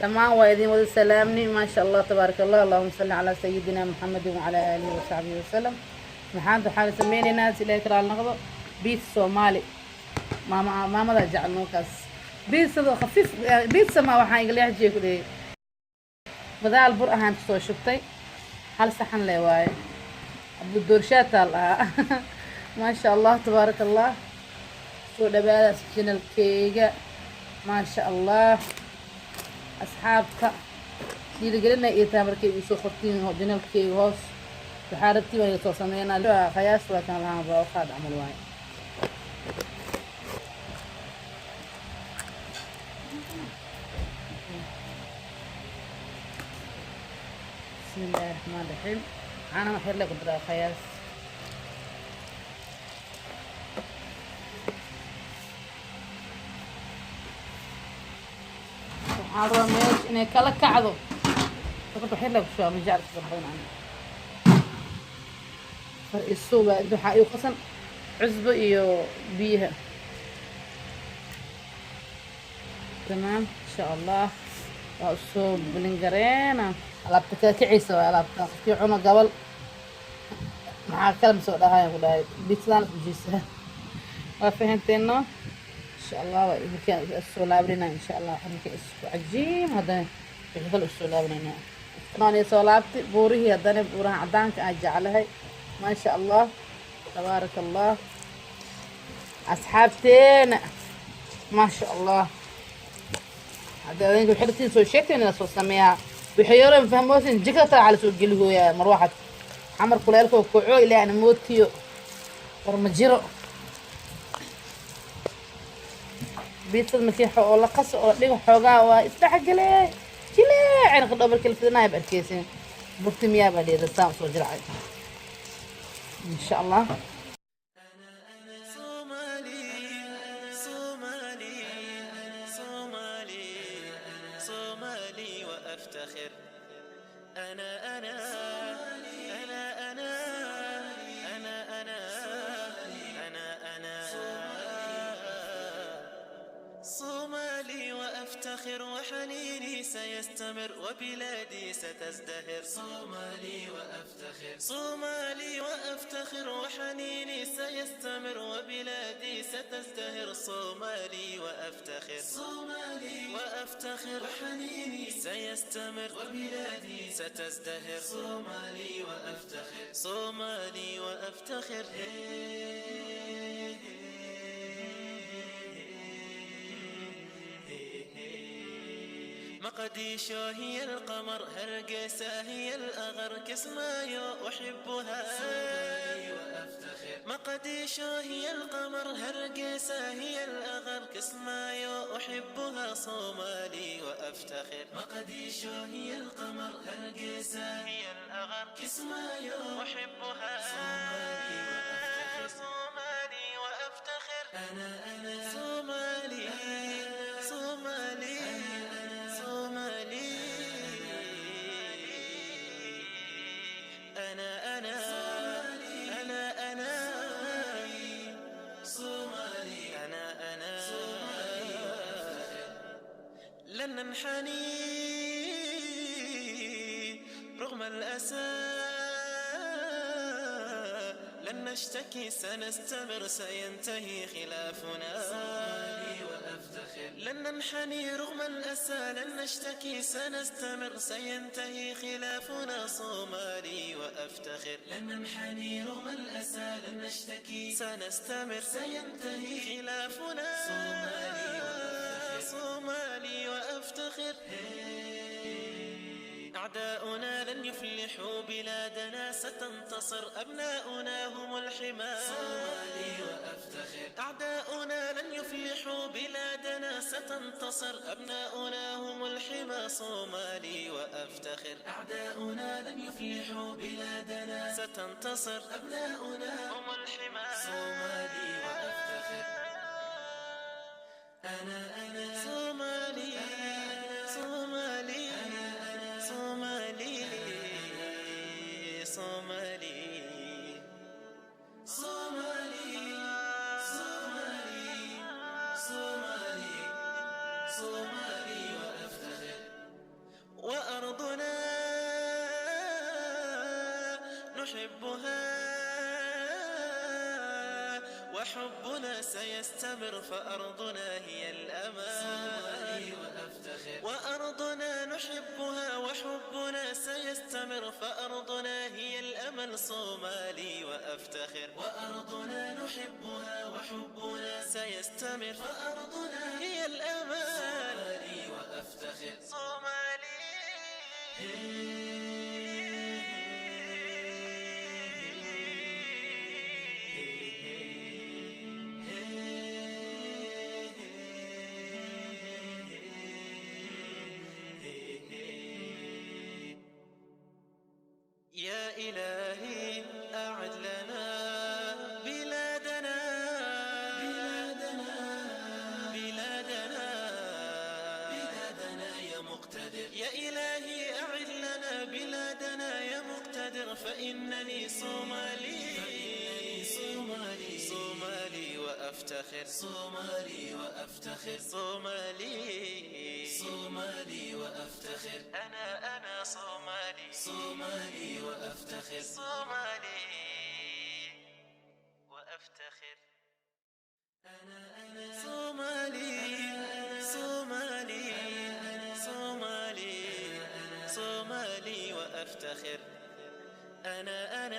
تمام وإذن وذ سلامني ما شاء الله تبارك الله. اللهم صل على سيدنا محمد وعلى آله وصحبه وسلم. maxaan waxaan sameynaynaa si ilaahay karaal noqdo biis Soomaali maamada jecel nookaas biisada khafiif biisa ma waxaan igala yahay ku dheey badaal bur ahaan soo shubtay hal saxan lee waaye abu doorshaataal ma sha Allah tabaarak Allah soo dhawaada channelkeyga ma sha Allah asxaabta dhiirigelina iyo taamarkay u soo qortiin channelkeyga hoos وحاربتي وهي توصلنا له خياس وكان لها بوقات عمل واي بسم الله الرحمن الرحيم. أنا محير لك بدرا خياس حاضر ماشي إني كلا كعدو فكنت محير لك شو مجال تقبلين عنه الصوبة waxaa igu qasan cusbo iyo biyaha تمام إن شاء الله وأصوب بلنجرينا alaabta ka kicisa waa alaabta qofkii cuno gabal maxaa kala soo dhahay ku dhahay bislaan bujisa waa fahanteeno إن شاء الله وإذا soo laabnina إن شاء الله xarinka isku cajiin hadana wixii soo laabnina maana soo laabti buurihii hadana buuraha cadaanka aan jeclahay ما شاء الله تبارك الله أصحابتين ما شاء الله هذا أنتوا حرتين سو شكلنا أنا سو سميها بحيرة فهموسين جكتا على سوق اللي يا مروحة حمر كلالكو كوعو إلى أنا موتيو ورمجيرو بيت المسيح ولا قص ولا ليه حوجا واستحق ليه كله عين قدام الكلفنا يبقى كيسين بفتمية بدي هذا سام سو جرعي إن شاء الله. صومالي صومالي صومالي صومالي وأفتخر أنا أنا أنا أنا أنا أنا أنا أنا صومالي وأفتخر وحنيني سيستمر وبلادي ستزدهر صومالي وأفتخر صومالي وأفتخر وحنيني سيستمر وبلادي ستزدهر صومالي وأفتخر صومالي وأفتخر وحنيني سيستمر وبلادي ستزدهر صومالي وأفتخر صومالي وأفتخر مقديشو هي القمر هرقسة هي الأغر كسمايو أحبها مقديشو هي القمر هرقسة هي الأغر كسمايو أحبها صومالي وأفتخر مقديشو هي القمر هرقسة هي الأغر كسمايو أحبها صومالي وأفتخر صومالي وأفتخر أنا صومالي صومالي لن ننحني رغم الأسى لن نشتكي سنستمر سينتهي خلافنا لن ننحني رغم الأسى لن نشتكي سنستمر سينتهي خلافنا صومالي وأفتخر لن ننحني رغم الأسى لن نشتكي سنستمر سينتهي خلافنا صومالي وأفتخر صومالي وأفتخر أعداؤنا لن يفلحوا بلادنا ستنتصر أبناؤنا هم الحمى صومالي وأفتخر أعداؤنا لن يفلحوا بلادنا ستنتصر أبناؤنا هم الحمى صومالي وأفتخر أعداؤنا لن يفلحوا بلادنا ستنتصر أبناؤنا هم الحمى صومالي وأفتخر أنا صومالي صومالي صومالي صومالي صومالي صومالي صومالي صومالي وأفتخر نحبها وحبنا سيستمر فأرضنا هي الأمان وأرضنا نحبها وحبنا سيستمر فأرضنا هي الأمل صومالي وأفتخر وأرضنا نحبها وحبنا سيستمر فأرضنا هي الأمل صومالي وأفتخر صومالي يا إلهي أعد لنا بلادنا بلادنا بلادنا بلادنا يا مقتدر يا إلهي أعد لنا بلادنا يا مقتدر فإنني صومالي صومالي صومالي وأفتخر صومالي وأفتخر صومالي صومالي وأفتخر أنا صومالي صومالي وأفتخر صومالي وأفتخر أنا صومالي صومالي صومالي صومالي وأفتخر أنا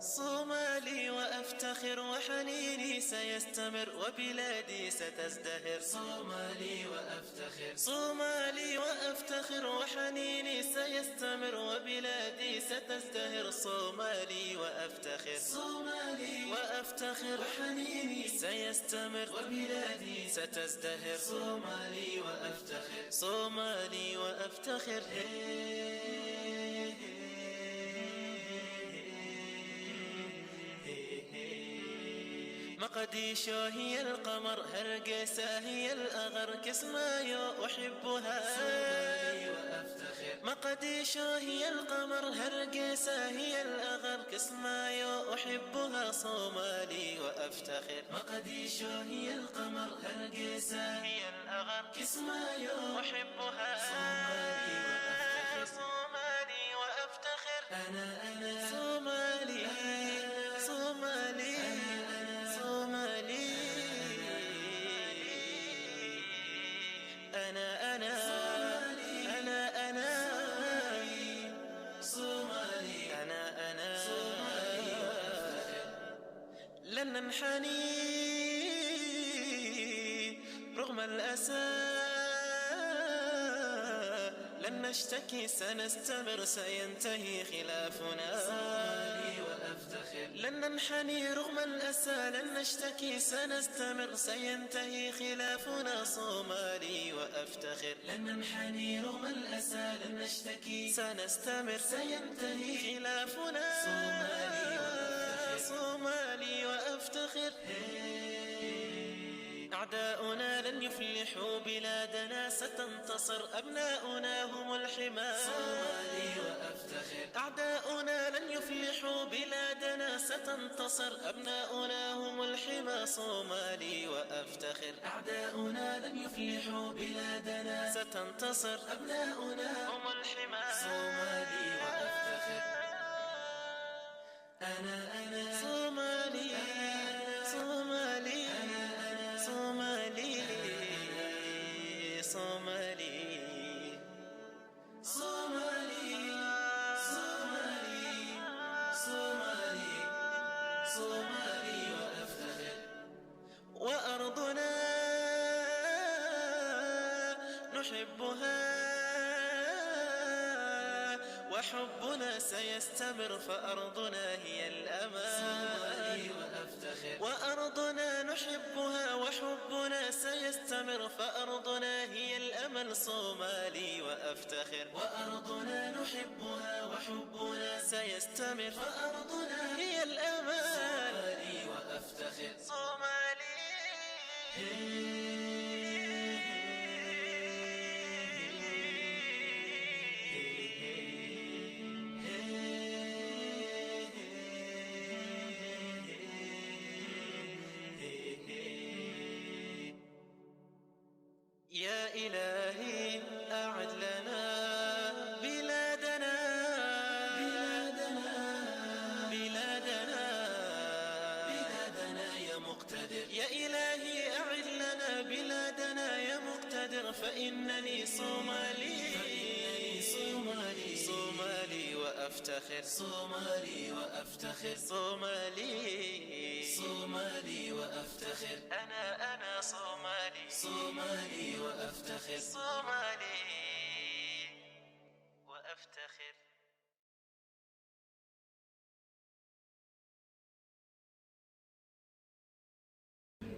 صومالي وأفتخر وحنيني سيستمر وبلادي ستزدهر صومالي وأفتخر صومالي وأفتخر وحنيني سيستمر وبلادي ستزدهر صومالي وأفتخر صومالي وأفتخر وحنيني سيستمر وبلادي ستزدهر صومالي وأفتخر صومالي وأفتخر مقديشو هي القمر هرقسة هي الأغر كسمايو أحبها صومالي وأفتخر مقديشو هي القمر هرقسة هي الأغر كسمايو أحبها صومالي وأفتخر مقديشو هي القمر هرقسة هي الأغر كسمايو أحبها صومالي وأفتخر صومالي وأفتخر أنا صومالي صومالي صومالي أنا صومالي أنا لن ننحني رغم الأسى لن نشتكي سنستمر سينتهي خلافنا صومالي وأفتخر لن ننحني رغم الأسى لن نشتكي سنستمر سينتهي خلافنا صومالي وأفتخر لن ننحني رغم الأسى لن نشتكي سنستمر سينتهي خلافنا صومالي وأفتخر صومالي وأفتخر أعداؤنا لن يفلحوا بلادنا ستنتصر أبناؤنا هم الحمى صومالي وأفتخر أعداؤنا لن يفلحوا بلادنا ستنتصر أبناؤنا هم الحمى صومالي وأفتخر أعداؤنا لن يفلحوا بلادنا ستنتصر أبناؤنا هم الحمى صومالي وأفتخر أنا صومالي صومالي صومالي صومالي صومالي صومالي صومالي صومالي وأفتخر وأرضنا نحبها وحبنا سيستمر فأرضنا هي الأمان صومالي وأفتخر وأرضنا نحبها وحبنا سيستمر فأرضنا هي الأمل صومالي وأفتخر وأرضنا نحبها وحبنا سيستمر فأرضنا هي الأمل صومالي وأفتخر صومالي إلهي أعد لنا بلادنا بلادنا يا مقتدر. يا إلهي أعد لنا بلادنا يا مقتدر، فإنني صومالي صومالي وأفتخر صومالي وأفتخر صومالي وأفتخر. أنا صومالي وأفتخر صومالي وأفتخر.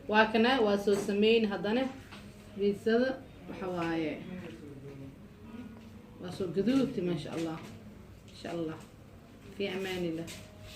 واكنا واسو سمين هدنا بيتزا وحوايه واسو قدوتي ما شاء الله. إن شاء الله في أمان الله.